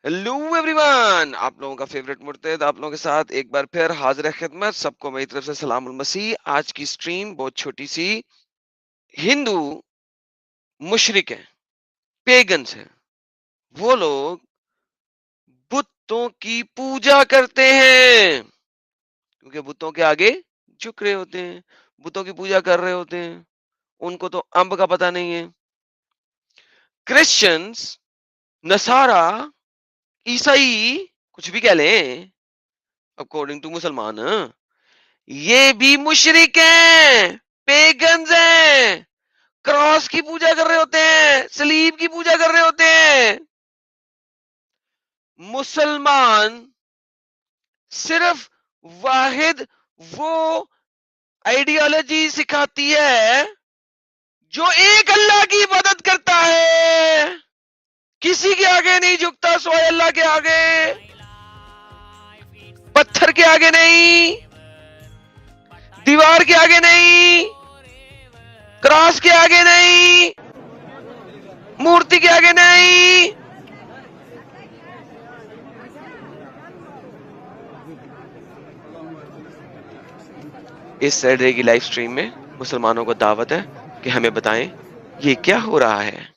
Hello everyone, आप लोगों का फेवरेट मुर्तद आप लोगों के साथ एक बार फिर हाजिर है खिदमत। सबको मेरी तरफ से सलामुल मसीह। आज की स्ट्रीम बहुत छोटी सी। हिंदू मुशरिक हैं, पेगन्स हैं। वो लोग बुतों की पूजा करते हैं क्योंकि बुतों के आगे झुक रहे होते हैं, बुतों की पूजा कर रहे होते हैं। उनको तो अंब का पता नहीं है। क्रिश्चियंस, नसारा, ईसाई, कुछ भी कह लें, अकॉर्डिंग टू मुसलमान, ये भी मुशरिक हैं, पेगन्स हैं। क्रॉस की पूजा कर रहे होते हैं, सलीब की पूजा कर रहे होते हैं। मुसलमान सिर्फ वाहिद वो आइडियोलॉजी सिखाती है जो एक अल्लाह की इबादत करता है, किसी के आगे नहीं झुकता, सोए अल्लाह के आगे, पत्थर के आगे नहीं, दीवार के आगे नहीं, क्रॉस के आगे नहीं, मूर्ति के आगे नहीं। इस सैटरडे की लाइव स्ट्रीम में मुसलमानों को दावत है कि हमें बताएं ये क्या हो रहा है।